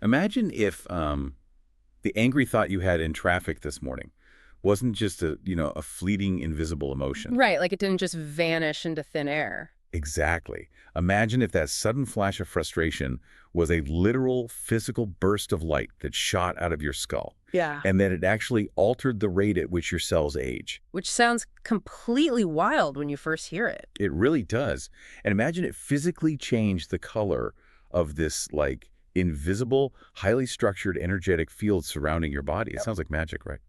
Imagine if the angry thought you had in traffic this morning wasn't just a fleeting invisible emotion. Right, like it didn't just vanish into thin air. Exactly. Imagine if that sudden flash of frustration was a literal physical burst of light that shot out of your skull, Yeah. and that it actually altered the rate at which your cells age. Which sounds completely wild when you first hear it. It really does. And imagine it physically changed the color of this, like, invisible, highly structured, energetic field surrounding your body. It sounds like magic, right?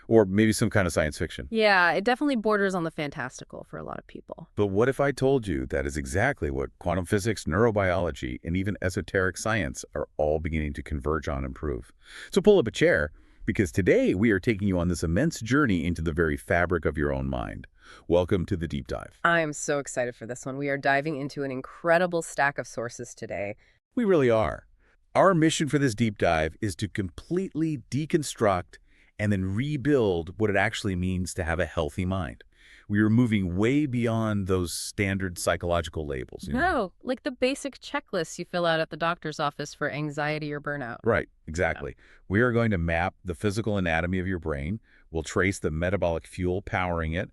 Or maybe some kind of science fiction. Yeah, it definitely borders on the fantastical for a lot of people. But what if I told you that is exactly what quantum physics, neurobiology, and even esoteric science are all beginning to converge on and prove? So pull up a chair, because today we are taking you on this immense journey into the very fabric of your own mind. Welcome to the Deep Dive. I am so excited for this one. We are diving into an incredible stack of sources today. We really are. Our mission for this deep dive is to completely deconstruct and then rebuild what it actually means to have a healthy mind. We are moving way beyond those standard psychological labels. No, like the basic checklists you fill out at the doctor's office for anxiety or burnout. Right, exactly. We are going to map the physical anatomy of your brain. We'll trace the metabolic fuel powering it,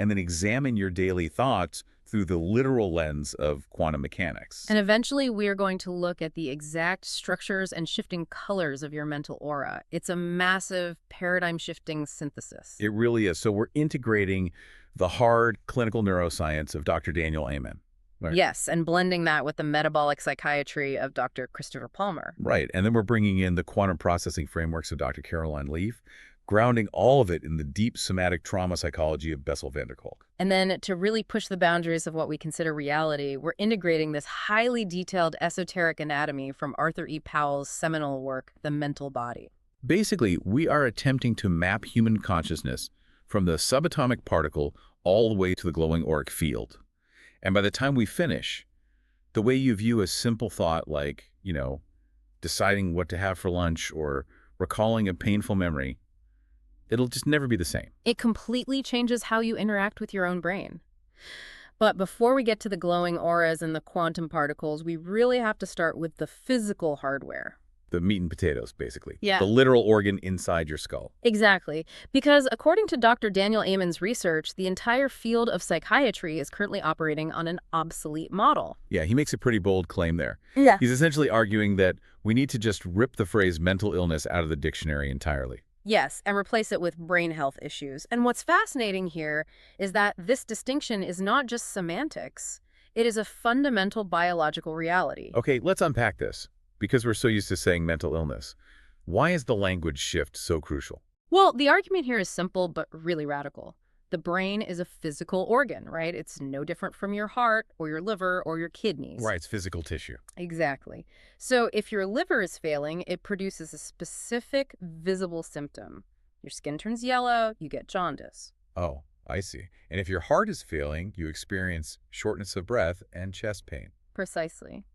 and then examine your daily thoughts through the literal lens of quantum mechanics. And eventually, we are going to look at the exact structures and shifting colors of your mental aura. It's a massive paradigm-shifting synthesis. It really is. So we're integrating the hard clinical neuroscience of Dr. Daniel Amen. Right. Yes, and blending that with the metabolic psychiatry of Dr. Christopher Palmer. Right. And then we're bringing in the quantum processing frameworks of Dr. Caroline Leaf, grounding all of it in the deep somatic trauma psychology of Bessel van der Kolk. And then to really push the boundaries of what we consider reality, we're integrating this highly detailed esoteric anatomy from Arthur E. Powell's seminal work, The Mental Body. Basically, we are attempting to map human consciousness from the subatomic particle all the way to the glowing auric field. And by the time we finish, the way you view a simple thought like, deciding what to have for lunch or recalling a painful memory, it'll just never be the same. It completely changes how you interact with your own brain. But before we get to the glowing auras and the quantum particles, we really have to start with the physical hardware. The meat and potatoes, basically. Yeah. The literal organ inside your skull. Exactly. Because according to Dr. Daniel Amen's research, the entire field of psychiatry is currently operating on an obsolete model. Yeah, he makes a pretty bold claim there. Yeah. He's essentially arguing that we need to just rip the phrase mental illness out of the dictionary entirely. Yes, and replace it with brain health issues. And what's fascinating here is that this distinction is not just semantics. It is a fundamental biological reality. Okay, let's unpack this. Because we're so used to saying mental illness, why is the language shift so crucial? Well, the argument here is simple but really radical. The brain is a physical organ, right? It's no different from your heart or your liver or your kidneys. Right, it's physical tissue. Exactly. So if your liver is failing, it produces a specific visible symptom. Your skin turns yellow, you get jaundice. Oh, I see. And if your heart is failing, you experience shortness of breath and chest pain. Precisely.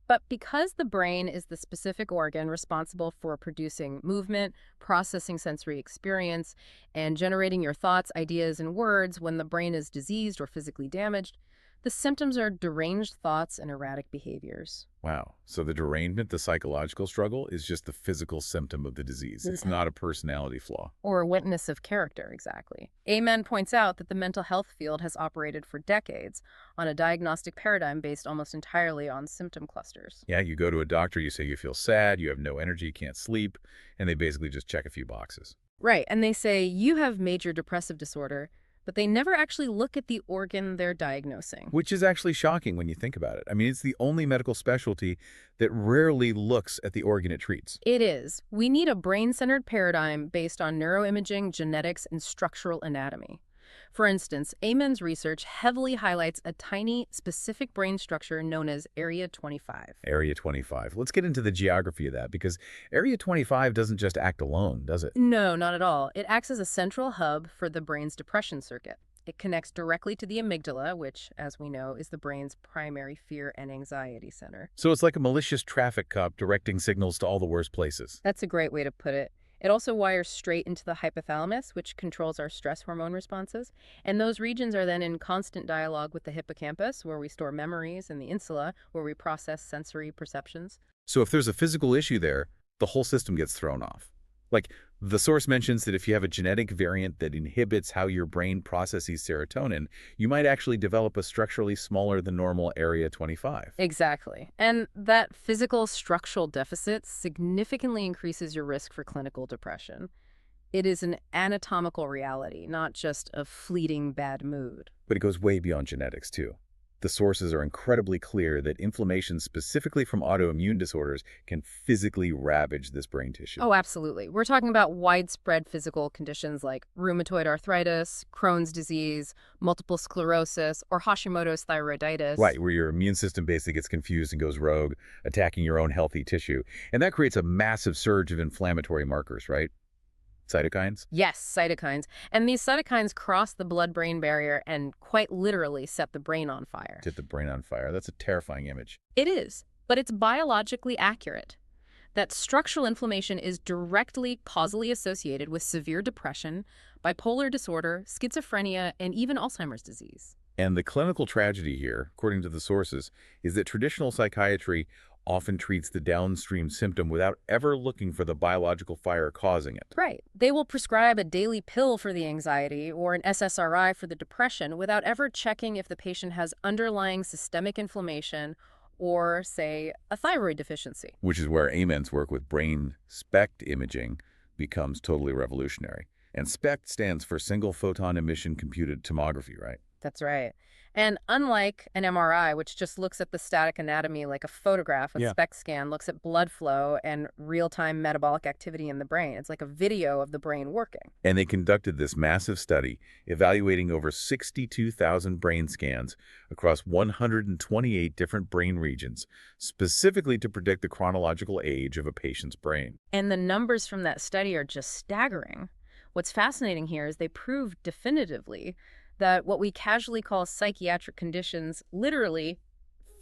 But because the brain is the specific organ responsible for producing movement, processing sensory experience, and generating your thoughts, ideas, and words when the brain is diseased or physically damaged, the symptoms are deranged thoughts and erratic behaviors. Wow. So the derangement, the psychological struggle, is just the physical symptom of the disease. It's not a personality flaw. Or a witness of character, exactly. Amen points out that the mental health field has operated for decades on a diagnostic paradigm based almost entirely on symptom clusters. Yeah, you go to a doctor, you say you feel sad, you have no energy, can't sleep, and they basically just check a few boxes. Right, and they say, you have major depressive disorder, but they never actually look at the organ they're diagnosing. Which is actually shocking when you think about it. I mean, it's the only medical specialty that rarely looks at the organ it treats. It is. We need a brain-centered paradigm based on neuroimaging, genetics, and structural anatomy. For instance, Amen's research heavily highlights a tiny, specific brain structure known as Area 25. Area 25. Let's get into the geography of that, because Area 25 doesn't just act alone, does it? No, not at all. It acts as a central hub for the brain's depression circuit. It connects directly to the amygdala, which, as we know, is the brain's primary fear and anxiety center. So it's like a malicious traffic cop directing signals to all the worst places. That's a great way to put it. It also wires straight into the hypothalamus, which controls our stress hormone responses. And those regions are then in constant dialogue with the hippocampus, where we store memories, and the insula, where we process sensory perceptions. So if there's a physical issue there, the whole system gets thrown off. Like, the source mentions that if you have a genetic variant that inhibits how your brain processes serotonin, you might actually develop a structurally smaller than normal Area 25. Exactly. And that physical structural deficit significantly increases your risk for clinical depression. It is an anatomical reality, not just a fleeting bad mood. But it goes way beyond genetics, too. The sources are incredibly clear that inflammation specifically from autoimmune disorders can physically ravage this brain tissue. Oh, absolutely. We're talking about widespread physical conditions like rheumatoid arthritis, Crohn's disease, multiple sclerosis, or Hashimoto's thyroiditis. Right, where your immune system basically gets confused and goes rogue, attacking your own healthy tissue. And that creates a massive surge of inflammatory markers, right? Cytokines? Yes, cytokines. And these cytokines cross the blood-brain barrier and quite literally set the brain on fire. Set the brain on fire. That's a terrifying image. It is, but it's biologically accurate. That structural inflammation is directly causally associated with severe depression, bipolar disorder, schizophrenia, and even Alzheimer's disease. And the clinical tragedy here, according to the sources, is that traditional psychiatry often treats the downstream symptom without ever looking for the biological fire causing it. Right. They will prescribe a daily pill for the anxiety or an SSRI for the depression without ever checking if the patient has underlying systemic inflammation or, say, a thyroid deficiency. Which is where Amen's work with brain SPECT imaging becomes totally revolutionary. And SPECT stands for single photon emission computed tomography, right? That's right. And unlike an MRI, which just looks at the static anatomy like a photograph, a SPECT scan looks at blood flow and real-time metabolic activity in the brain. It's like a video of the brain working. And they conducted this massive study evaluating over 62,000 brain scans across 128 different brain regions, specifically to predict the chronological age of a patient's brain. And the numbers from that study are just staggering. What's fascinating here is they prove definitively that what we casually call psychiatric conditions literally,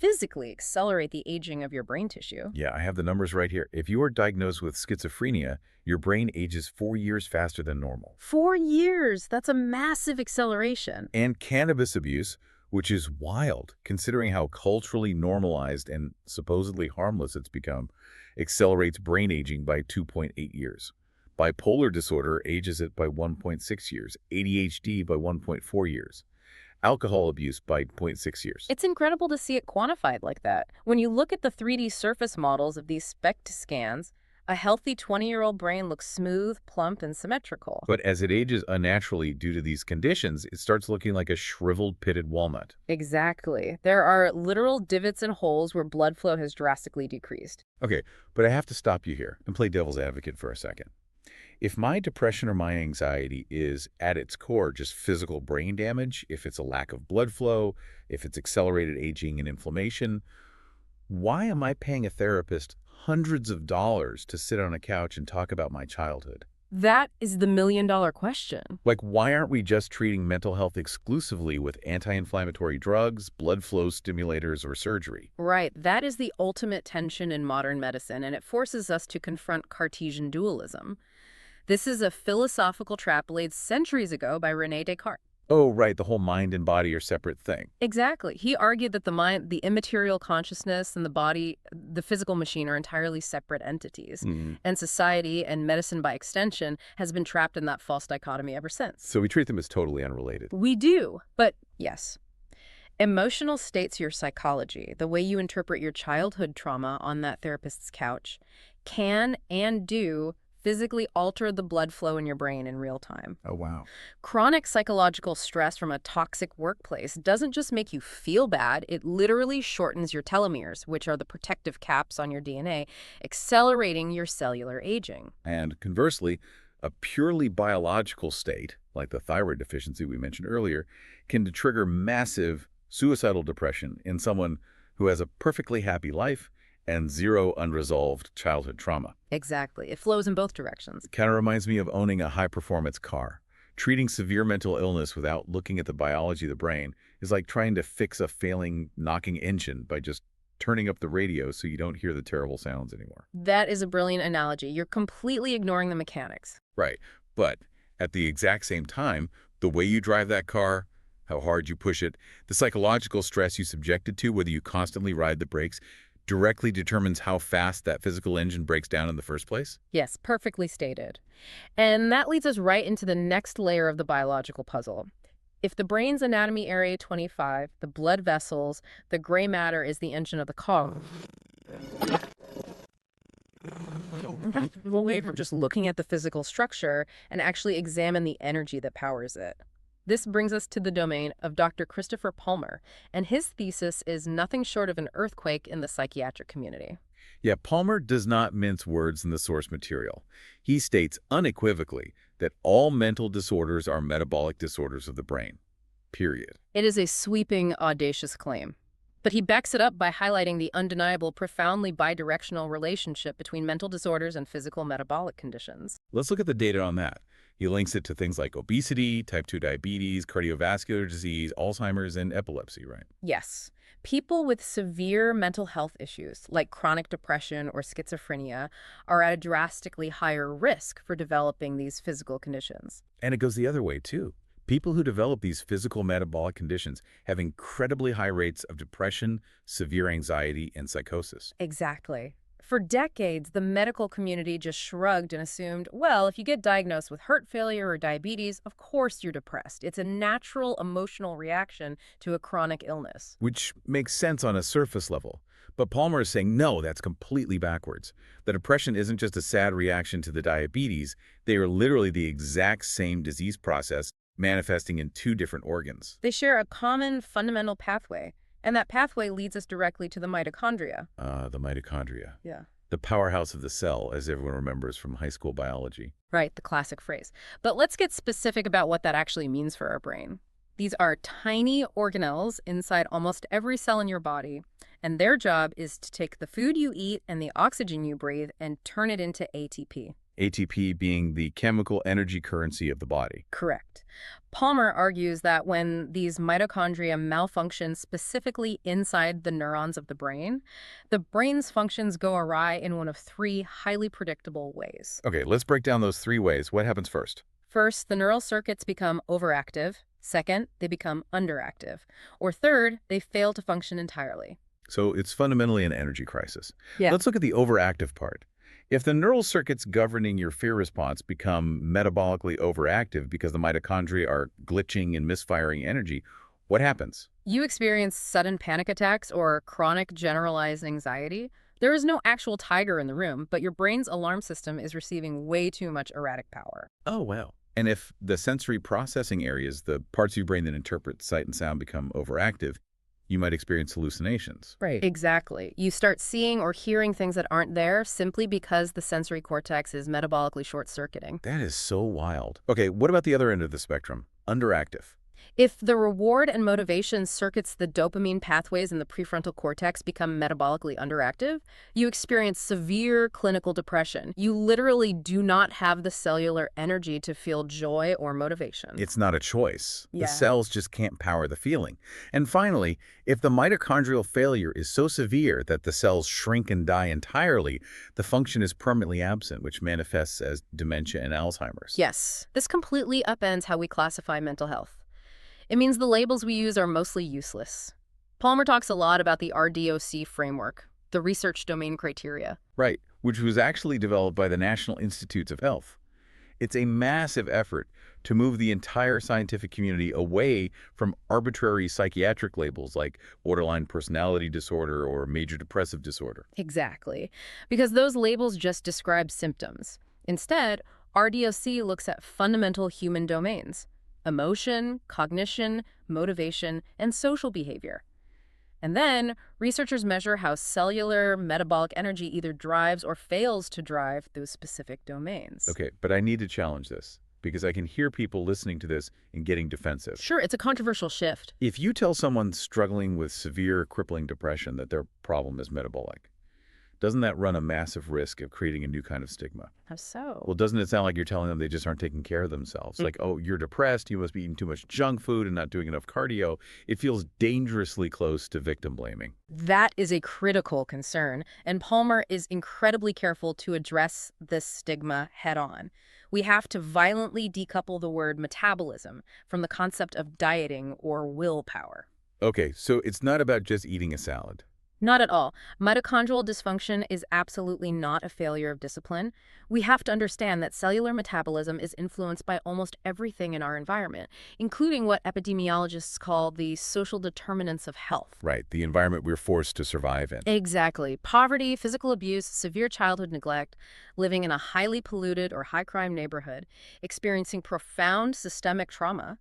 physically accelerate the aging of your brain tissue. Yeah, I have the numbers right here. If you are diagnosed with schizophrenia, your brain ages 4 years faster than normal. 4 years! That's a massive acceleration. And cannabis abuse, which is wild, considering how culturally normalized and supposedly harmless it's become, accelerates brain aging by 2.8 years. Bipolar disorder ages it by 1.6 years, ADHD by 1.4 years, alcohol abuse by 0.6 years. It's incredible to see it quantified like that. When you look at the 3D surface models of these SPECT scans, a healthy 20-year-old brain looks smooth, plump, and symmetrical. But as it ages unnaturally due to these conditions, it starts looking like a shriveled, pitted walnut. Exactly. There are literal divots and holes where blood flow has drastically decreased. Okay, but I have to stop you here and play devil's advocate for a second. If my depression or my anxiety is, at its core, just physical brain damage, if it's a lack of blood flow, if it's accelerated aging and inflammation, why am I paying a therapist hundreds of dollars to sit on a couch and talk about my childhood? That is the million-dollar question. Like, why aren't we just treating mental health exclusively with anti-inflammatory drugs, blood flow stimulators, or surgery? Right. That is the ultimate tension in modern medicine, and it forces us to confront Cartesian dualism. This is a philosophical trap laid centuries ago by René Descartes. Oh, right, the whole mind and body are separate thing. Exactly. He argued that the mind, the immaterial consciousness, and the body, the physical machine, are entirely separate entities. And society, and medicine by extension, has been trapped in that false dichotomy ever since. So we treat them as totally unrelated. We do. But yes, emotional states, your psychology, the way you interpret your childhood trauma on that therapist's couch, can and do physically alter the blood flow in your brain in real time. Oh, wow. Chronic psychological stress from a toxic workplace doesn't just make you feel bad, it literally shortens your telomeres, which are the protective caps on your DNA, accelerating your cellular aging. And conversely, a purely biological state, like the thyroid deficiency we mentioned earlier, can trigger massive suicidal depression in someone who has a perfectly happy life and zero unresolved childhood trauma. Exactly. It flows in both directions. It kind of reminds me of owning a high-performance car. Treating severe mental illness without looking at the biology of the brain is like trying to fix a failing knocking engine by just turning up the radio so you don't hear the terrible sounds anymore. That is a brilliant analogy. You're completely ignoring the mechanics. Right. But at the exact same time, the way you drive that car, how hard you push it, the psychological stress you subject it to, whether you constantly ride the brakes, directly determines how fast that physical engine breaks down in the first place? Yes, perfectly stated. And that leads us right into the next layer of the biological puzzle. If the brain's anatomy area 25, the blood vessels, the gray matter is the engine of the car. Away from just looking at the physical structure and actually examine the energy that powers it. This brings us to the domain of Dr. Christopher Palmer, and his thesis is nothing short of an earthquake in the psychiatric community. Yeah, Palmer does not mince words in the source material. He states unequivocally that all mental disorders are metabolic disorders of the brain. Period. It is a sweeping, audacious claim. But he backs it up by highlighting the undeniable, profoundly bidirectional relationship between mental disorders and physical metabolic conditions. Let's look at the data on that. He links it to things like obesity, type 2 diabetes, cardiovascular disease, Alzheimer's, and epilepsy, right? Yes, people with severe mental health issues, like chronic depression or schizophrenia, are at a drastically higher risk for developing these physical conditions. And it goes the other way, too. People who develop these physical metabolic conditions have incredibly high rates of depression, severe anxiety, and psychosis. Exactly. For decades, the medical community just shrugged and assumed, well, if you get diagnosed with heart failure or diabetes, of course you're depressed. It's a natural emotional reaction to a chronic illness. Which makes sense on a surface level. But Palmer is saying, no, that's completely backwards. The depression isn't just a sad reaction to the diabetes. They are literally the exact same disease process manifesting in two different organs. They share a common fundamental pathway, and that pathway leads us directly to the mitochondria. The mitochondria. Yeah. The powerhouse of the cell, as everyone remembers from high school biology. Right, the classic phrase. But let's get specific about what that actually means for our brain. These are tiny organelles inside almost every cell in your body, and their job is to take the food you eat and the oxygen you breathe and turn it into ATP. ATP being the chemical energy currency of the body. Correct. Palmer argues that when these mitochondria malfunction specifically inside the neurons of the brain's functions go awry in one of three highly predictable ways. Okay, let's break down those three ways. What happens first? First, the neural circuits become overactive. Second, they become underactive. Or third, they fail to function entirely. So it's fundamentally an energy crisis. Yeah. Let's look at the overactive part. If the neural circuits governing your fear response become metabolically overactive because the mitochondria are glitching and misfiring energy, what happens? You experience sudden panic attacks or chronic generalized anxiety. There is no actual tiger in the room, but your brain's alarm system is receiving way too much erratic power. Oh, wow. And if the sensory processing areas, the parts of your brain that interpret sight and sound, become overactive, you might experience hallucinations. Right. Exactly. You start seeing or hearing things that aren't there simply because the sensory cortex is metabolically short-circuiting. That is so wild. Okay, what about the other end of the spectrum? Underactive. If the reward and motivation circuits, the dopamine pathways in the prefrontal cortex, become metabolically underactive, you experience severe clinical depression. You literally do not have the cellular energy to feel joy or motivation. It's not a choice. Yeah. The cells just can't power the feeling. And finally, if the mitochondrial failure is so severe that the cells shrink and die entirely, the function is permanently absent, which manifests as dementia and Alzheimer's. Yes, this completely upends how we classify mental health. It means the labels we use are mostly useless. Palmer talks a lot about the RDOC framework, the research domain criteria. Right, which was actually developed by the National Institutes of Health. It's a massive effort to move the entire scientific community away from arbitrary psychiatric labels like borderline personality disorder or major depressive disorder. Exactly, because those labels just describe symptoms. Instead, RDOC looks at fundamental human domains: emotion, cognition, motivation, and social behavior. And then, researchers measure how cellular metabolic energy either drives or fails to drive those specific domains. Okay, but I need to challenge this because I can hear people listening to this and getting defensive. Sure, it's a controversial shift. If you tell someone struggling with severe crippling depression that their problem is metabolic, doesn't that run a massive risk of creating a new kind of stigma? How so? Well, doesn't it sound like you're telling them they just aren't taking care of themselves? Like, oh, you're depressed, you must be eating too much junk food and not doing enough cardio. It feels dangerously close to victim blaming. That is a critical concern, and Palmer is incredibly careful to address this stigma head-on. We have to violently decouple the word metabolism from the concept of dieting or willpower. Okay, so it's not about just eating a salad. Not at all. Mitochondrial dysfunction is absolutely not a failure of discipline. We have to understand that cellular metabolism is influenced by almost everything in our environment, including what epidemiologists call the social determinants of health. Right, the environment we're forced to survive in. Exactly. Poverty, physical abuse, severe childhood neglect, living in a highly polluted or high-crime neighborhood, experiencing profound systemic trauma.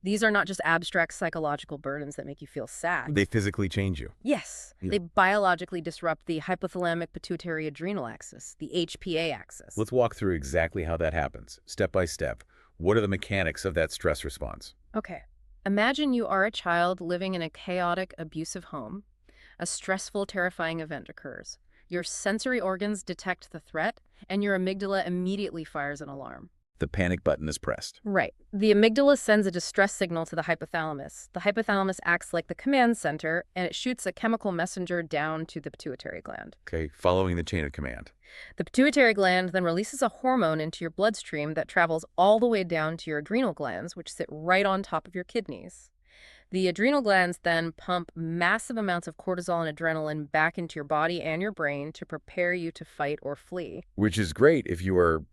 These are not just abstract psychological burdens that make you feel sad. They physically change you. Yes, Yeah. they biologically disrupt the hypothalamic pituitary adrenal axis, the HPA axis. Let's walk through exactly how that happens, step by step. What are the mechanics of that stress response? Okay. Imagine you are a child living in a chaotic, abusive home. A stressful, terrifying event occurs. Your sensory organs detect the threat, and your amygdala immediately fires an alarm. The panic button is pressed. Right. The amygdala sends a distress signal to the hypothalamus. The hypothalamus acts like the command center, and it shoots a chemical messenger down to the pituitary gland. Okay, following the chain of command. The pituitary gland then releases a hormone into your bloodstream that travels all the way down to your adrenal glands, which sit right on top of your kidneys. The adrenal glands then pump massive amounts of cortisol and adrenaline back into your body and your brain to prepare you to fight or flee. Which is great if you are,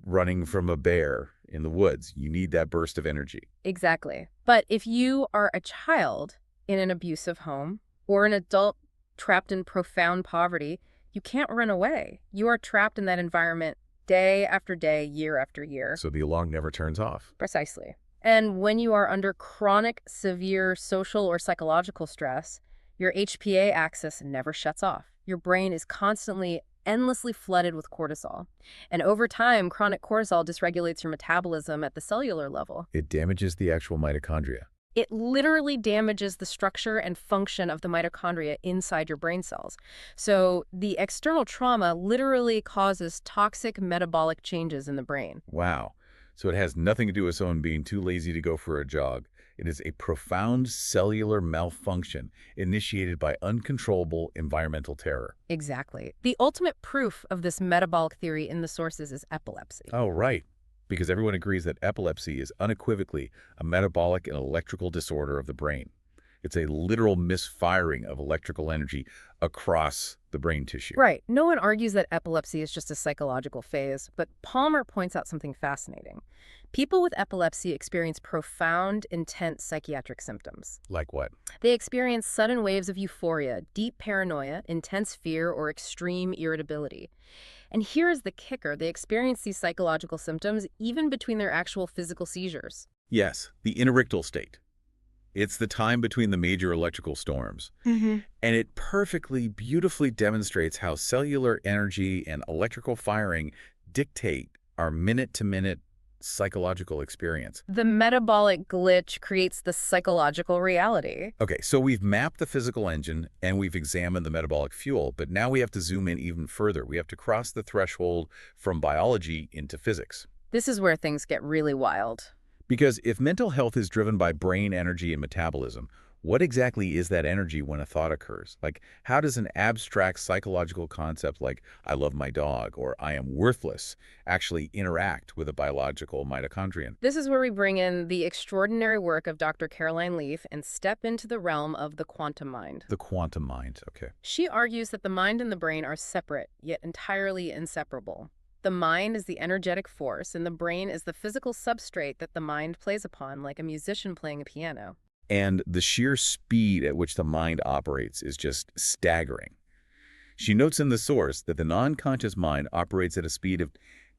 running from a bear in the woods. You need that burst of energy. Exactly. But if you are a child in an abusive home or an adult trapped in profound poverty, you can't run away. You are trapped in that environment day after day, year after year. So the alarm never turns off. Precisely. And when you are under chronic, severe social or psychological stress, your HPA axis never shuts off. Your brain is constantly, endlessly flooded with cortisol. And over time, chronic cortisol dysregulates your metabolism at the cellular level. It damages the actual mitochondria. It literally damages the structure and function of the mitochondria inside your brain cells. So the external trauma literally causes toxic metabolic changes in the brain. Wow. So it has nothing to do with someone being too lazy to go for a jog. It is a profound cellular malfunction initiated by uncontrollable environmental terror. Exactly. The ultimate proof of this metabolic theory in the sources is epilepsy. Oh, right. Because everyone agrees that epilepsy is unequivocally a metabolic and electrical disorder of the brain. It's a literal misfiring of electrical energy across the brain tissue. Right. No one argues that epilepsy is just a psychological phase, but Palmer points out something fascinating. People with epilepsy experience profound, intense psychiatric symptoms. Like what? They experience sudden waves of euphoria, deep paranoia, intense fear, or extreme irritability. And here is the kicker. They experience these psychological symptoms even between their actual physical seizures. Yes, the interictal state. It's the time between the major electrical storms. And it perfectly, beautifully demonstrates how cellular energy and electrical firing dictate our minute-to-minute psychological experience. The metabolic glitch creates the psychological reality. Okay, so we've mapped the physical engine and we've examined the metabolic fuel, but now we have to zoom in even further. We have to cross the threshold from biology into physics. This is where things get really wild. Because if mental health is driven by brain energy and metabolism, what exactly is that energy when a thought occurs? Like, how does an abstract psychological concept like, I love my dog, or I am worthless, actually interact with a biological mitochondrion? This is where we bring in the extraordinary work of Dr. Caroline Leaf and step into the realm of the quantum mind. The quantum mind, okay. She argues that the mind and the brain are separate, yet entirely inseparable. The mind is the energetic force, and the brain is the physical substrate that the mind plays upon, like a musician playing a piano. And the sheer speed at which the mind operates is just staggering. She notes in the source that the non-conscious mind operates at a speed of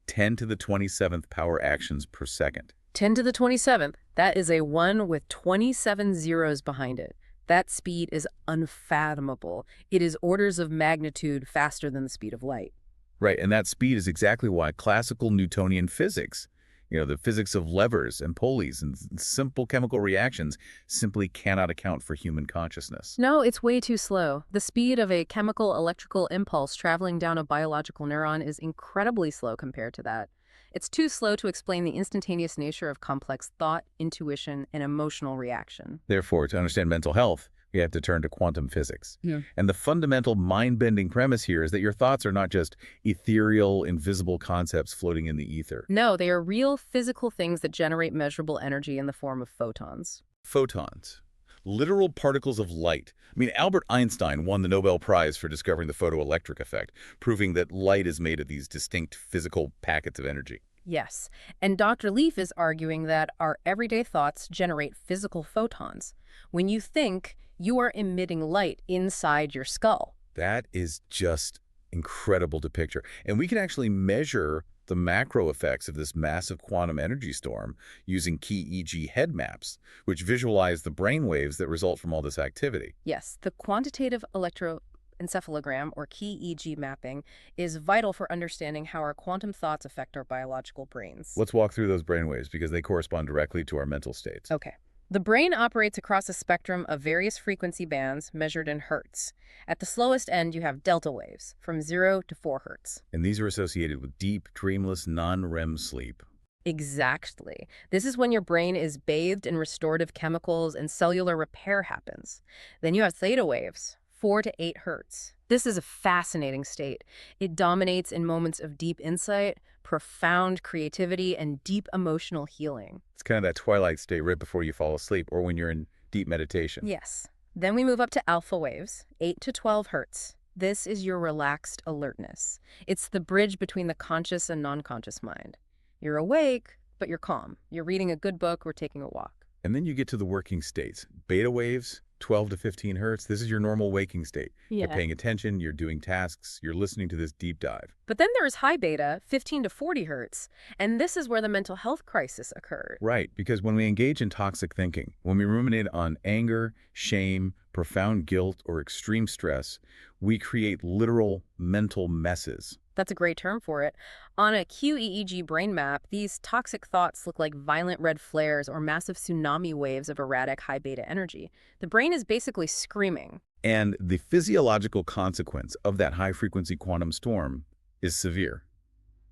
10 to the 27th power actions per second. 10 to the 27th. That is a 1 with 27 zeros behind it. That speed is unfathomable. It is orders of magnitude faster than the speed of light. Right, and that speed is exactly why classical Newtonian physics, the physics of levers and pulleys and simple chemical reactions simply cannot account for human consciousness. No, it's way too slow. The speed of a chemical electrical impulse traveling down a biological neuron is incredibly slow compared to that. It's too slow to explain the instantaneous nature of complex thought, intuition, and emotional reaction. Therefore, to understand mental health, we have to turn to quantum physics. Yeah. And the fundamental mind-bending premise here is that your thoughts are not just ethereal, invisible concepts floating in the ether. No, they are real physical things that generate measurable energy in the form of photons. Photons. literal particles of light. I mean, Albert Einstein won the Nobel Prize for discovering the photoelectric effect, proving that light is made of these distinct physical packets of energy. Yes, and Dr. Leaf is arguing that our everyday thoughts generate physical photons. When you think, you are emitting light inside your skull. That is just incredible to picture. And we can actually measure the macro effects of this massive quantum energy storm using key EEG head maps, which visualize the brain waves that result from all this activity. Yes, the quantitative electroencephalogram, or key EEG mapping, is vital for understanding how our quantum thoughts affect our biological brains. Let's walk through those brain waves because they correspond directly to our mental states. Okay. The brain operates across a spectrum of various frequency bands measured in hertz. At the slowest end, you have delta waves, from 0 to 4 hertz. And these are associated with deep, dreamless, non-REM sleep. Exactly. This is when your brain is bathed in restorative chemicals and cellular repair happens. Then you have theta waves, 4 to 8 hertz. This is a fascinating state. It dominates in moments of deep insight, profound creativity, and deep emotional healing. It's kind of that twilight state right before you fall asleep or when you're in deep meditation. Yes. Then we move up to alpha waves, 8 to 12 hertz. This is your relaxed alertness. It's the bridge between the conscious and non-conscious mind. You're awake, but you're calm. You're reading a good book or taking a walk. And then you get to the working states. Beta waves, 12 to 15 hertz. This is your normal waking state. You're paying attention, you're doing tasks, you're listening to this deep dive. But then there's high beta, 15 to 40 hertz, and this is where the mental health crisis occurred. Right, because when we engage in toxic thinking, when we ruminate on anger, shame, profound guilt, or extreme stress, we create literal mental messes. That's a great term for it. On a QEEG brain map, these toxic thoughts look like violent red flares or massive tsunami waves of erratic high beta energy. The brain is basically screaming. And the physiological consequence of that high-frequency quantum storm is severe.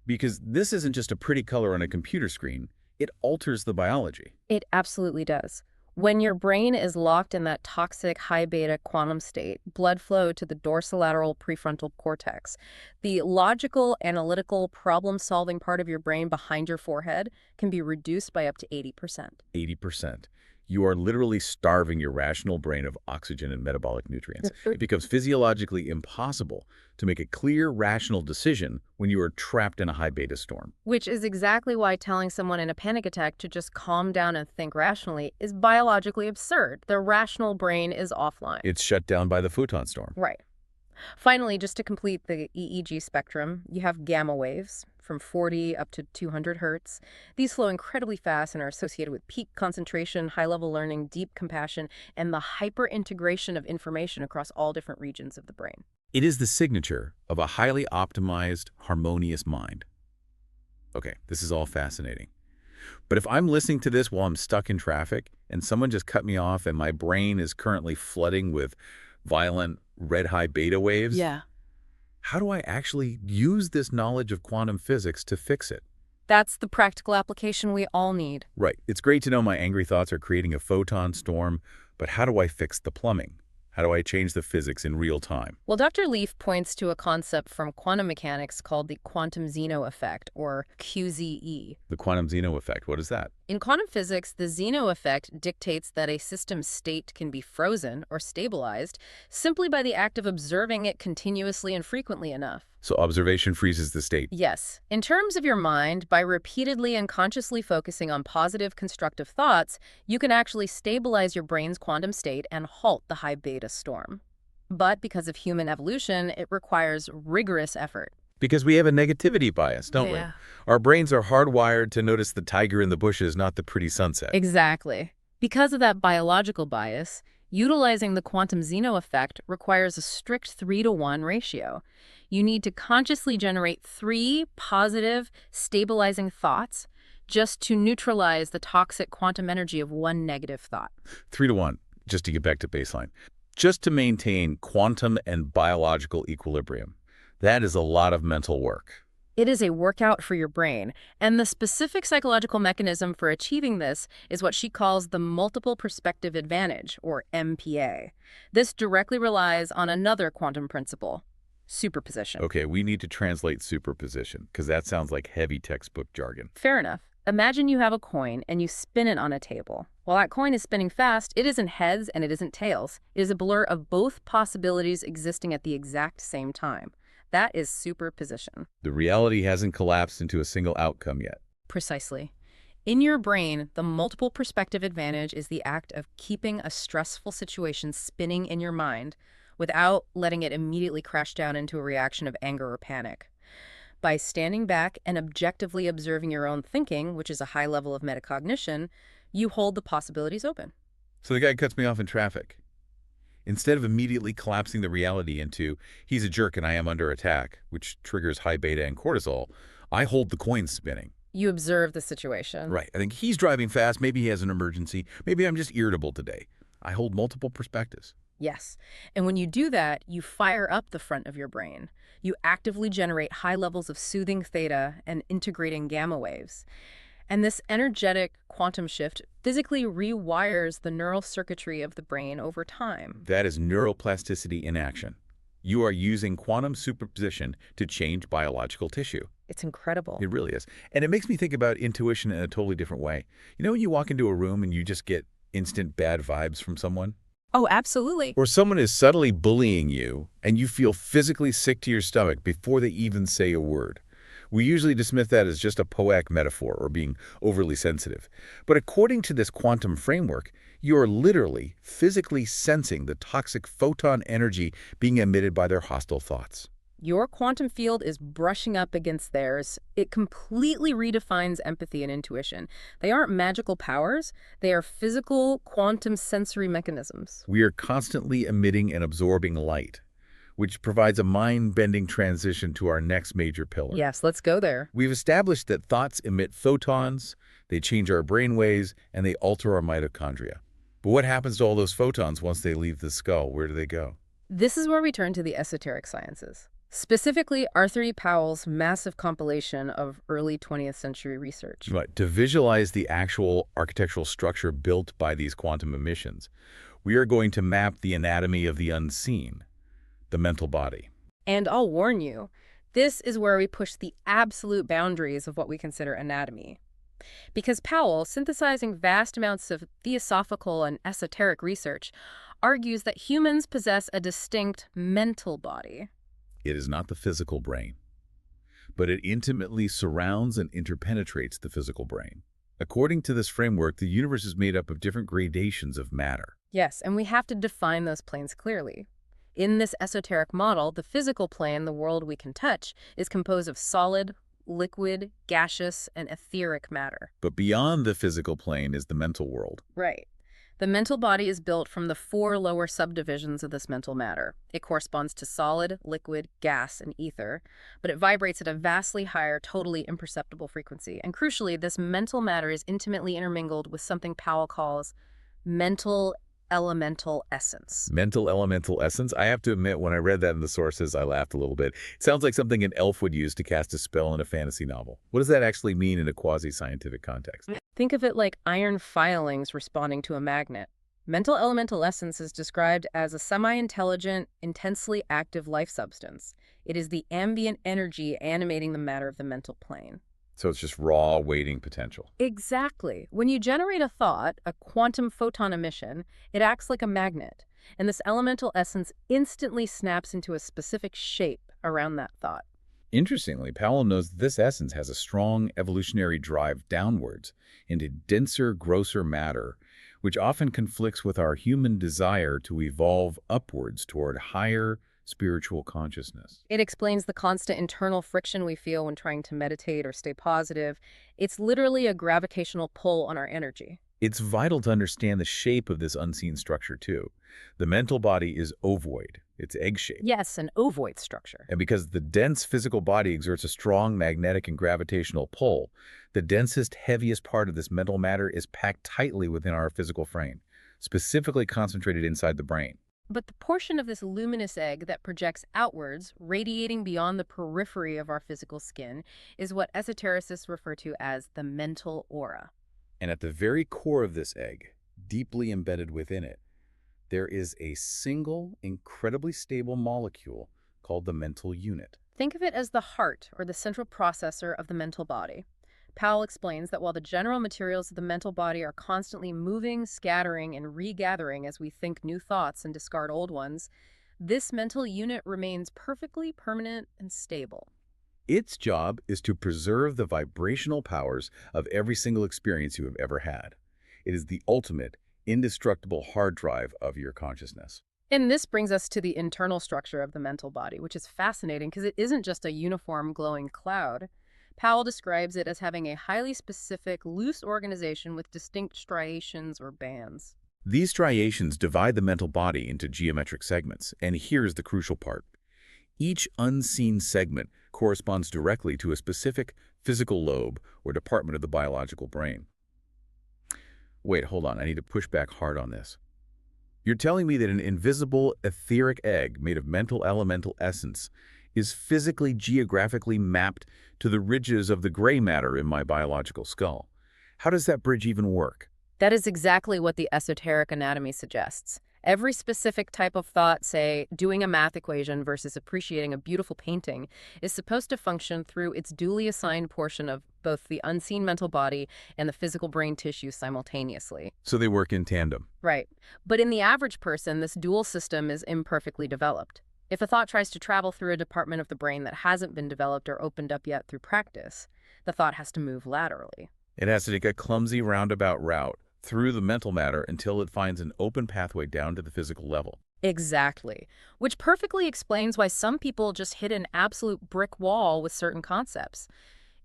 Because this isn't just a pretty color on a computer screen, it alters the biology. It absolutely does. When your brain is locked in that toxic high beta quantum state, blood flow to the dorsolateral prefrontal cortex, the logical, analytical, problem-solving part of your brain behind your forehead, can be reduced by up to 80%. 80%. You are literally starving your rational brain of oxygen and metabolic nutrients. It becomes physiologically impossible to make a clear, rational decision when you are trapped in a high beta storm. Which is exactly why telling someone in a panic attack to just calm down and think rationally is biologically absurd. Their rational brain is offline. It's shut down by the photon storm. Right. Finally, just to complete the EEG spectrum, you have gamma waves from 40 up to 200 hertz. These flow incredibly fast and are associated with peak concentration, high-level learning, deep compassion, and the hyper-integration of information across all different regions of the brain. It is the signature of a highly optimized, harmonious mind. Okay, this is all fascinating. But if I'm listening to this while I'm stuck in traffic and someone just cut me off and my brain is currently flooding with violent red high beta waves, how do I actually use this knowledge of quantum physics to fix it? That's the practical application we all need. Right. It's great to know my angry thoughts are creating a photon storm, but how do I fix the plumbing? How do I change the physics in real time? Well, Dr. Leaf points to a concept from quantum mechanics called the quantum Zeno effect, or QZE. The quantum Zeno effect, what is that? In quantum physics, the Zeno effect dictates that a system's state can be frozen or stabilized simply by the act of observing it continuously and frequently enough. So observation freezes the state. Yes. In terms of your mind, by repeatedly and consciously focusing on positive, constructive thoughts, you can actually stabilize your brain's quantum state and halt the high beta storm. But because of human evolution, it requires rigorous effort. Because we have a negativity bias, don't we? Our brains are hardwired to notice the tiger in the bushes, not the pretty sunset. Exactly. Because of that biological bias, utilizing the quantum Zeno effect requires a strict 3-to-1 ratio. You need to consciously generate 3 positive, stabilizing thoughts just to neutralize the toxic quantum energy of 1 negative thought. 3-to-1, just to get back to baseline. Just to maintain quantum and biological equilibrium. That is a lot of mental work. It is a workout for your brain, and the specific psychological mechanism for achieving this is what she calls the multiple perspective advantage, or MPA. This directly relies on another quantum principle, superposition. Okay, we need to translate superposition, because that sounds like heavy textbook jargon. Fair enough. Imagine you have a coin and you spin it on a table. While that coin is spinning fast, it isn't heads and it isn't tails. It is a blur of both possibilities existing at the exact same time. That is superposition. The reality hasn't collapsed into a single outcome yet. Precisely. In your brain, the multiple perspective advantage is the act of keeping a stressful situation spinning in your mind without letting it immediately crash down into a reaction of anger or panic. By standing back and objectively observing your own thinking, which is a high level of metacognition, you hold the possibilities open. So the guy cuts me off in traffic. Instead of immediately collapsing the reality into, he's a jerk and I am under attack, which triggers high beta and cortisol, I hold the coin spinning. You observe the situation. Right. I think he's driving fast. Maybe he has an emergency. Maybe I'm just irritable today. I hold multiple perspectives. Yes. And when you do that, you fire up the front of your brain. You actively generate high levels of soothing theta and integrating gamma waves. And this energetic quantum shift physically rewires the neural circuitry of the brain over time. That is neuroplasticity in action. You are using quantum superposition to change biological tissue. It's incredible. It really is. And it makes me think about intuition in a totally different way. You know when you walk into a room and you just get instant bad vibes from someone? Oh, absolutely. Or someone is subtly bullying you and you feel physically sick to your stomach before they even say a word. We usually dismiss that as just a poetic metaphor or being overly sensitive. But according to this quantum framework, you're literally physically sensing the toxic photon energy being emitted by their hostile thoughts. Your quantum field is brushing up against theirs. It completely redefines empathy and intuition. They aren't magical powers. They are physical quantum sensory mechanisms. We are constantly emitting and absorbing light, which provides a mind-bending transition to our next major pillar. Yes, let's go there. We've established that thoughts emit photons, they change our brainwaves, and they alter our mitochondria. But what happens to all those photons once they leave the skull? Where do they go? This is where we turn to the esoteric sciences. Specifically, Arthur E. Powell's massive compilation of early 20th century research. Right. To visualize the actual architectural structure built by these quantum emissions, we are going to map the anatomy of the unseen, the mental body. And I'll warn you, this is where we push the absolute boundaries of what we consider anatomy. Because Powell, synthesizing vast amounts of theosophical and esoteric research, argues that humans possess a distinct mental body. It is not the physical brain, but it intimately surrounds and interpenetrates the physical brain. According to this framework, the universe is made up of different gradations of matter. Yes, and we have to define those planes clearly. In this esoteric model, the physical plane, the world we can touch, is composed of solid, liquid, gaseous, and etheric matter. But beyond the physical plane is the mental world. Right. The mental body is built from the 4 lower subdivisions of this mental matter. It corresponds to solid, liquid, gas, and ether, but it vibrates at a vastly higher, totally imperceptible frequency. And crucially, this mental matter is intimately intermingled with something Powell calls mental elemental essence. Mental elemental essence? I have to admit, when I read that in the sources, I laughed a little bit. It sounds like something an elf would use to cast a spell in a fantasy novel. What does that actually mean in a quasi-scientific context? Think of it like iron filings responding to a magnet. Mental elemental essence is described as a semi-intelligent, intensely active life substance. It is the ambient energy animating the matter of the mental plane. So it's just raw waiting potential. Exactly. When you generate a thought, a quantum photon emission, it acts like a magnet, and this elemental essence instantly snaps into a specific shape around that thought. Interestingly, Powell knows that this essence has a strong evolutionary drive downwards into denser, grosser matter, which often conflicts with our human desire to evolve upwards toward higher spiritual consciousness. It explains the constant internal friction we feel when trying to meditate or stay positive. It's literally a gravitational pull on our energy. It's vital to understand the shape of this unseen structure, too. The mental body is ovoid. It's egg-shaped. Yes, an ovoid structure. And because the dense physical body exerts a strong magnetic and gravitational pull, the densest, heaviest part of this mental matter is packed tightly within our physical frame, specifically concentrated inside the brain. But the portion of this luminous egg that projects outwards, radiating beyond the periphery of our physical skin, is what esotericists refer to as the mental aura. And at the very core of this egg, deeply embedded within it, there is a single, incredibly stable molecule called the mental unit. Think of it as the heart or the central processor of the mental body. Powell explains that while the general materials of the mental body are constantly moving, scattering, and regathering as we think new thoughts and discard old ones, this mental unit remains perfectly permanent and stable. Its job is to preserve the vibrational powers of every single experience you have ever had. It is the ultimate, indestructible hard drive of your consciousness. And this brings us to the internal structure of the mental body, which is fascinating because it isn't just a uniform glowing cloud. Powell describes it as having a highly specific, loose organization with distinct striations or bands. These striations divide the mental body into geometric segments, and here's the crucial part. Each unseen segment corresponds directly to a specific physical lobe or department of the biological brain. Wait, hold on, I need to push back hard on this. You're telling me that an invisible, etheric egg made of mental elemental essence is physically, geographically mapped to the ridges of the gray matter in my biological skull. How does that bridge even work? That is exactly what the esoteric anatomy suggests. Every specific type of thought, say, doing a math equation versus appreciating a beautiful painting, is supposed to function through its duly assigned portion of both the unseen mental body and the physical brain tissue simultaneously. So they work in tandem. Right. But in the average person, this dual system is imperfectly developed. If a thought tries to travel through a department of the brain that hasn't been developed or opened up yet through practice, the thought has to move laterally. It has to take a clumsy roundabout route through the mental matter until it finds an open pathway down to the physical level. Exactly. Which perfectly explains why some people just hit an absolute brick wall with certain concepts.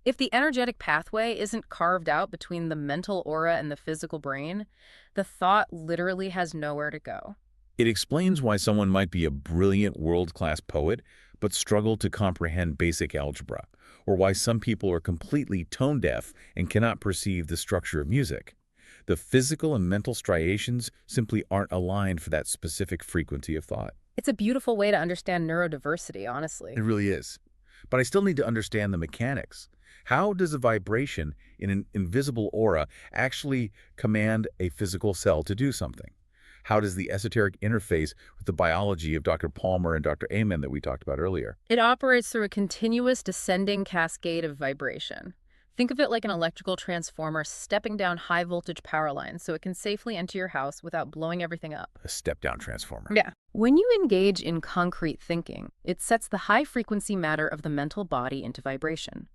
If the energetic pathway isn't carved out between the mental aura and the physical brain, the thought literally has nowhere to go. It explains why someone might be a brilliant world-class poet but struggle to comprehend basic algebra, or why some people are completely tone-deaf and cannot perceive the structure of music. The physical and mental striations simply aren't aligned for that specific frequency of thought. It's a beautiful way to understand neurodiversity, honestly. It really is. But I still need to understand the mechanics. How does a vibration in an invisible aura actually command a physical cell to do something? How does the esoteric interface with the biology of Dr. Palmer and Dr. Amen that we talked about earlier? It operates through a continuous descending cascade of vibration. Think of it like an electrical transformer stepping down high-voltage power lines so it can safely enter your house without blowing everything up. A step-down transformer. Yeah. When you engage in concrete thinking, it sets the high-frequency matter of the mental body into vibration.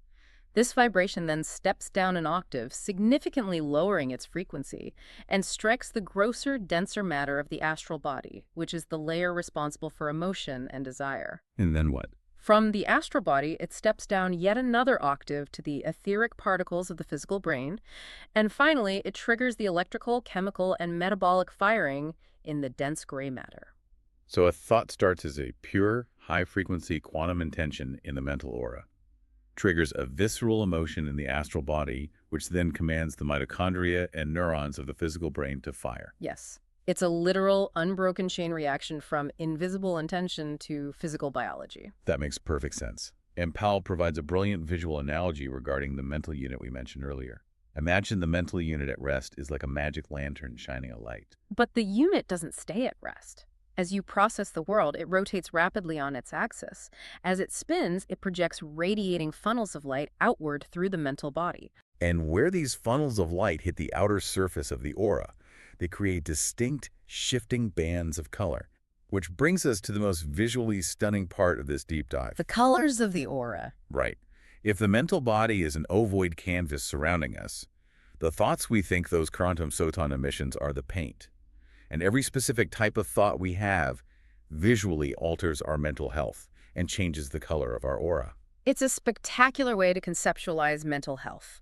This vibration then steps down an octave, significantly lowering its frequency, and strikes the grosser, denser matter of the astral body, which is the layer responsible for emotion and desire. And then what? From the astral body, it steps down yet another octave to the etheric particles of the physical brain, and finally, it triggers the electrical, chemical, and metabolic firing in the dense gray matter. So a thought starts as a pure, high-frequency quantum intention in the mental aura, triggers a visceral emotion in the astral body, which then commands the mitochondria and neurons of the physical brain to fire. Yes. It's a literal, unbroken chain reaction from invisible intention to physical biology. That makes perfect sense. And Powell provides a brilliant visual analogy regarding the mental unit we mentioned earlier. Imagine the mental unit at rest is like a magic lantern shining a light. But the unit doesn't stay at rest. As you process the world, it rotates rapidly on its axis. As it spins, it projects radiating funnels of light outward through the mental body. And where these funnels of light hit the outer surface of the aura, they create distinct, shifting bands of color. Which brings us to the most visually stunning part of this deep dive. The colors of the aura. Right. If the mental body is an ovoid canvas surrounding us, the thoughts we think those quantum photon emissions are the paint. And every specific type of thought we have visually alters our mental health and changes the color of our aura. It's a spectacular way to conceptualize mental health.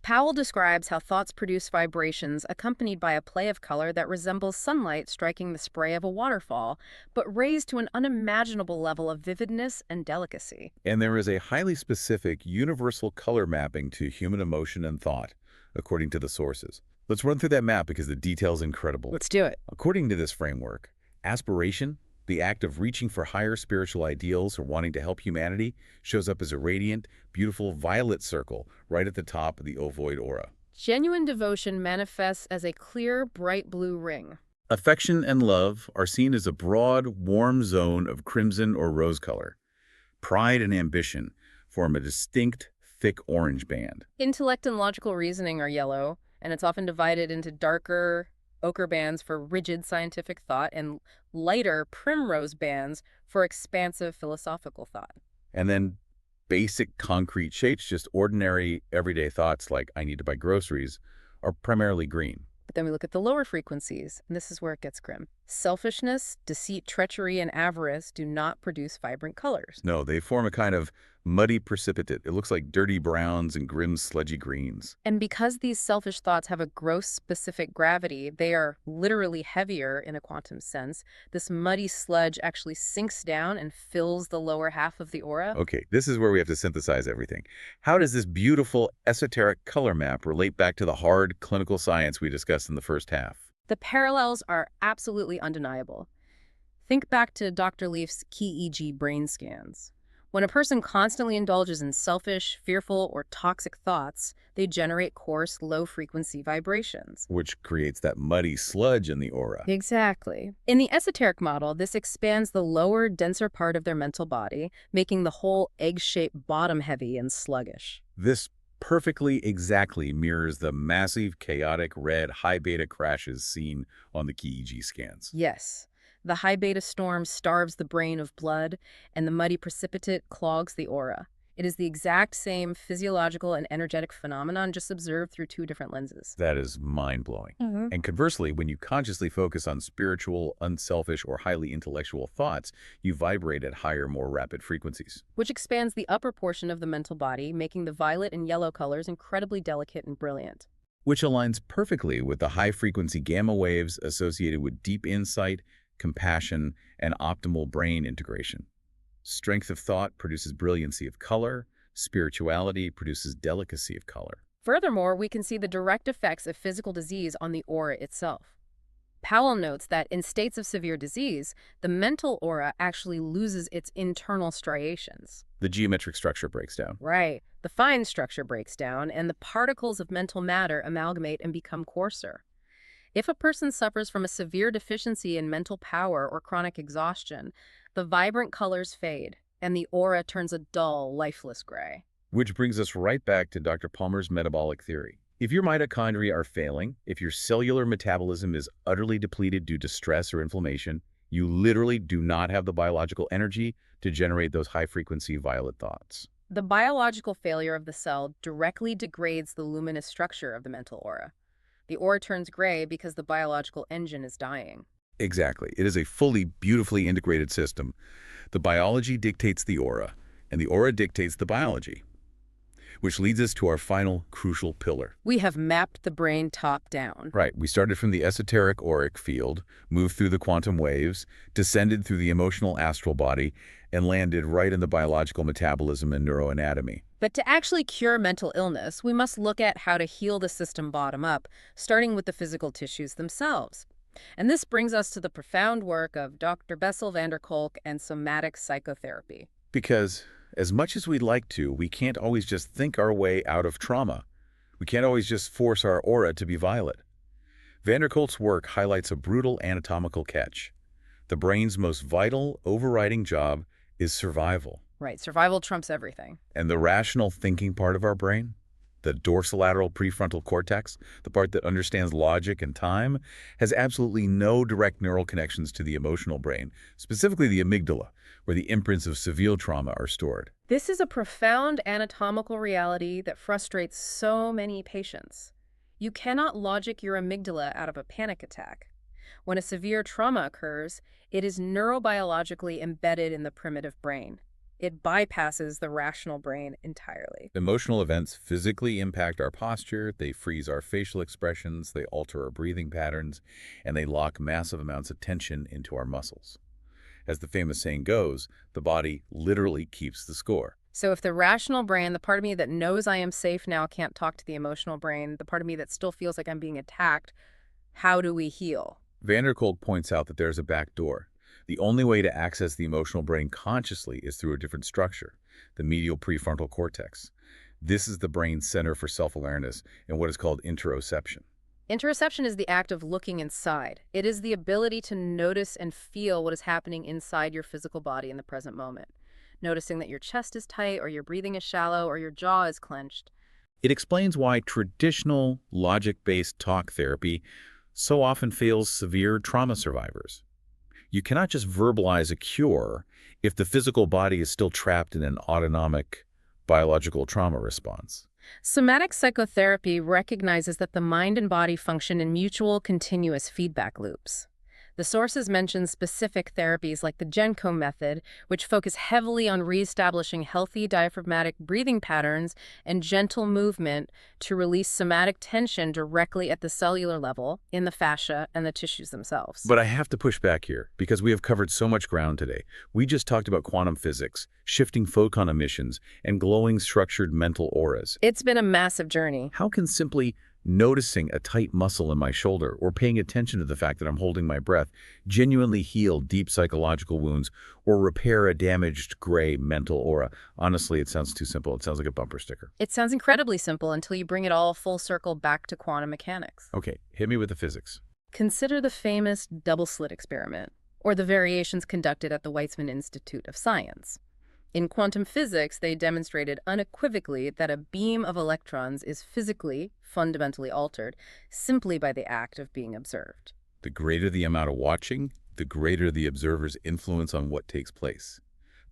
Powell describes how thoughts produce vibrations accompanied by a play of color that resembles sunlight striking the spray of a waterfall, but raised to an unimaginable level of vividness and delicacy. And there is a highly specific universal color mapping to human emotion and thought, according to the sources. Let's run through that map because the detail's incredible. Let's do it. According to this framework, aspiration, the act of reaching for higher spiritual ideals or wanting to help humanity, shows up as a radiant, beautiful violet circle right at the top of the ovoid aura. Genuine devotion manifests as a clear, bright blue ring. Affection and love are seen as a broad, warm zone of crimson or rose color. Pride and ambition form a distinct, thick orange band. Intellect and logical reasoning are yellow, and it's often divided into darker ochre bands for rigid scientific thought and lighter primrose bands for expansive philosophical thought. And then basic concrete shapes, just ordinary everyday thoughts like I need to buy groceries, are primarily green. But then we look at the lower frequencies, and this is where it gets grim. Selfishness, deceit, treachery, and avarice do not produce vibrant colors. No, they form a kind of muddy precipitate. It looks like dirty browns and grim, sludgy greens. And because these selfish thoughts have a gross specific gravity, they are literally heavier in a quantum sense. This muddy sludge actually sinks down and fills the lower half of the aura. Okay, this is where we have to synthesize everything. How does this beautiful, esoteric color map relate back to the hard, clinical science we discussed in the first half? The parallels are absolutely undeniable. Think back to Dr. Leaf's key brain scans. When a person constantly indulges in selfish, fearful, or toxic thoughts, they generate coarse, low-frequency vibrations. Which creates that muddy sludge in the aura. Exactly. In the esoteric model, this expands the lower, denser part of their mental body, making the whole egg-shaped bottom heavy and sluggish. This perfectly exactly mirrors the massive, chaotic, red, high beta crashes seen on the key scans. Yes. The high beta storm starves the brain of blood, and the muddy precipitate clogs the aura. It is the exact same physiological and energetic phenomenon, just observed through two different lenses. That is mind-blowing. And conversely, when you consciously focus on spiritual, unselfish, or highly intellectual thoughts, you vibrate at higher, more rapid frequencies. Which expands the upper portion of the mental body, making the violet and yellow colors incredibly delicate and brilliant. Which aligns perfectly with the high-frequency gamma waves associated with deep insight, compassion, and optimal brain integration. Strength of thought produces brilliancy of color. Spirituality produces delicacy of color. Furthermore, we can see the direct effects of physical disease on the aura itself. Powell notes that in states of severe disease, the mental aura actually loses its internal striations. The geometric structure breaks down. Right. The fine structure breaks down, and the particles of mental matter amalgamate and become coarser. If a person suffers from a severe deficiency in mental power or chronic exhaustion, the vibrant colors fade, and the aura turns a dull, lifeless gray. Which brings us right back to Dr. Palmer's metabolic theory. If your mitochondria are failing, if your cellular metabolism is utterly depleted due to stress or inflammation, you literally do not have the biological energy to generate those high-frequency violet thoughts. The biological failure of the cell directly degrades the luminous structure of the mental aura. The aura turns gray because the biological engine is dying. Exactly. It is a fully, beautifully integrated system. The biology dictates the aura, and the aura dictates the biology. Which leads us to our final crucial pillar. We have mapped the brain top down. Right. We started from the esoteric auric field, moved through the quantum waves, descended through the emotional astral body, and landed right in the biological metabolism and neuroanatomy. But to actually cure mental illness, we must look at how to heal the system bottom up, starting with the physical tissues themselves. And this brings us to the profound work of Dr. Bessel van der Kolk and somatic psychotherapy. Because as much as we'd like to, we can't always just think our way out of trauma. We can't always just force our aura to be violet. Van der Kolk's work highlights a brutal anatomical catch. The brain's most vital, overriding job is survival. Right, survival trumps everything. And the rational thinking part of our brain, the dorsolateral prefrontal cortex, the part that understands logic and time, has absolutely no direct neural connections to the emotional brain, specifically the amygdala, where the imprints of severe trauma are stored. This is a profound anatomical reality that frustrates so many patients. You cannot logic your amygdala out of a panic attack. When a severe trauma occurs, it is neurobiologically embedded in the primitive brain. It bypasses the rational brain entirely. Emotional events physically impact our posture, they freeze our facial expressions, they alter our breathing patterns, and they lock massive amounts of tension into our muscles. As the famous saying goes, the body literally keeps the score. So if the rational brain, the part of me that knows I am safe now, can't talk to the emotional brain, the part of me that still feels like I'm being attacked, how do we heal? Van der Kolk points out that there's a back door. The only way to access the emotional brain consciously is through a different structure, the medial prefrontal cortex. This is the brain's center for self-awareness and what is called interoception. Interoception is the act of looking inside. It is the ability to notice and feel what is happening inside your physical body in the present moment. noticing that your chest is tight or your breathing is shallow or your jaw is clenched. It explains why traditional logic-based talk therapy so often fails severe trauma survivors. You cannot just verbalize a cure if the physical body is still trapped in an autonomic biological trauma response. Somatic psychotherapy recognizes that the mind and body function in mutual continuous feedback loops. The sources mention specific therapies like the Genko method, which focus heavily on reestablishing healthy diaphragmatic breathing patterns and gentle movement to release somatic tension directly at the cellular level in the fascia and the tissues themselves. But I have to push back here because we have covered so much ground today. We just talked about quantum physics, shifting photon emissions, and glowing structured mental auras. It's been a massive journey. How can simply noticing a tight muscle in my shoulder or paying attention to the fact that I'm holding my breath genuinely heal deep psychological wounds or repair a damaged gray mental aura? Honestly, it sounds too simple. It sounds like a bumper sticker. It sounds incredibly simple until you bring it all full circle back to quantum mechanics. Okay, hit me with the physics. Consider the famous double-slit experiment, or the variations conducted at the Weizmann Institute of Science. In quantum physics, they demonstrated unequivocally that a beam of electrons is physically, fundamentally altered simply by the act of being observed. The greater the amount of watching, the greater the observer's influence on what takes place.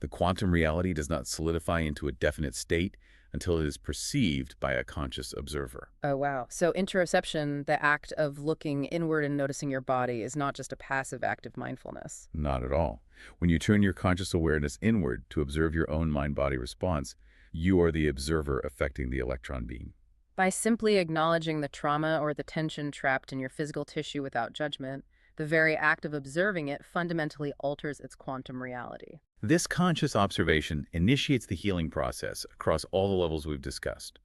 The quantum reality does not solidify into a definite state until it is perceived by a conscious observer. Oh, wow. So interoception, the act of looking inward and noticing your body, is not just a passive act of mindfulness. Not at all. When you turn your conscious awareness inward to observe your own mind-body response, you are the observer affecting the electron beam. By simply acknowledging the trauma or the tension trapped in your physical tissue without judgment, the very act of observing it fundamentally alters its quantum reality. This conscious observation initiates the healing process across all the levels we've discussed.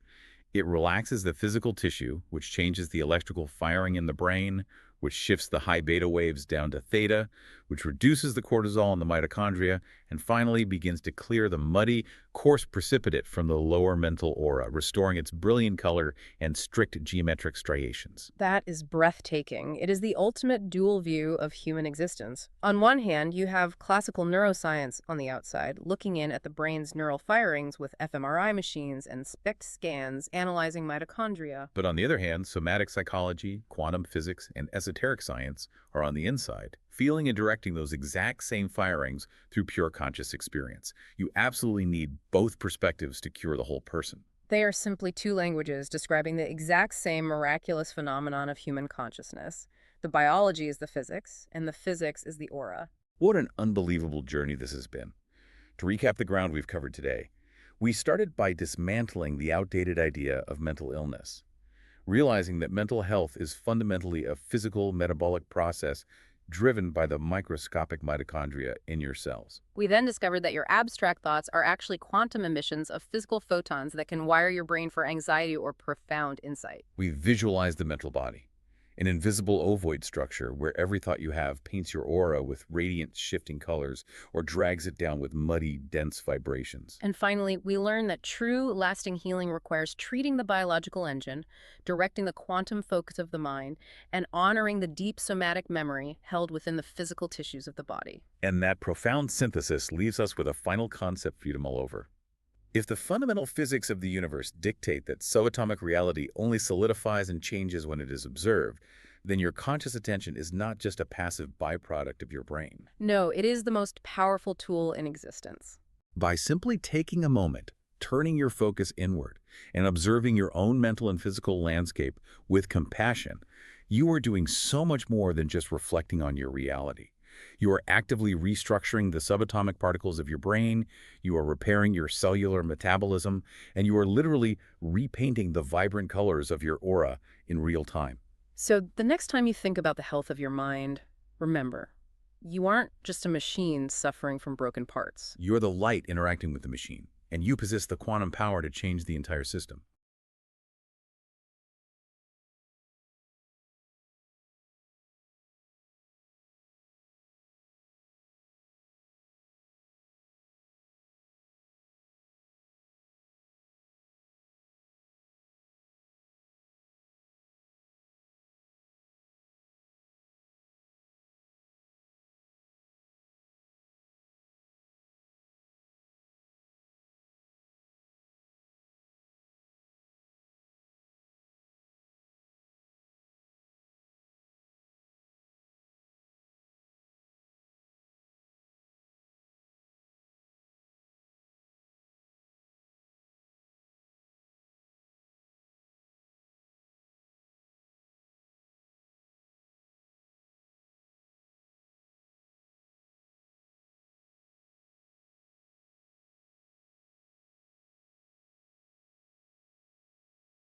It relaxes the physical tissue, which changes the electrical firing in the brain, which shifts the high beta waves down to theta, which reduces the cortisol in the mitochondria, and finally begins to clear the muddy, coarse precipitate from the lower mental aura, restoring its brilliant color and strict geometric striations. That is breathtaking. It is the ultimate dual view of human existence. On one hand, you have classical neuroscience on the outside, looking in at the brain's neural firings with fMRI machines and SPECT scans analyzing mitochondria. But on the other hand, somatic psychology, quantum physics, and esoteric science are on the inside, feeling and directing those exact same firings through pure conscious experience. You absolutely need both perspectives to cure the whole person. They are simply two languages describing the exact same miraculous phenomenon of human consciousness. The biology is the physics, and the physics is the aura. What an unbelievable journey this has been. To recap the ground we've covered today, we started by dismantling the outdated idea of mental illness, realizing that mental health is fundamentally a physical metabolic process driven by the microscopic mitochondria in your cells. We then discovered that your abstract thoughts are actually quantum emissions of physical photons that can wire your brain for anxiety or profound insight. We visualized the mental body, an invisible ovoid structure where every thought you have paints your aura with radiant shifting colors or drags it down with muddy, dense vibrations. And finally, we learned that true, lasting healing requires treating the biological engine, directing the quantum focus of the mind, and honoring the deep somatic memory held within the physical tissues of the body. And that profound synthesis leaves us with a final concept for you to mull over. If the fundamental physics of the universe dictate that subatomic reality only solidifies and changes when it is observed, then your conscious attention is not just a passive byproduct of your brain. No, it is the most powerful tool in existence. By simply taking a moment, turning your focus inward, and observing your own mental and physical landscape with compassion, you are doing so much more than just reflecting on your reality. You are actively restructuring the subatomic particles of your brain, you are repairing your cellular metabolism, and you are literally repainting the vibrant colors of your aura in real time. So the next time you think about the health of your mind, remember, you aren't just a machine suffering from broken parts. You're the light interacting with the machine, and you possess the quantum power to change the entire system.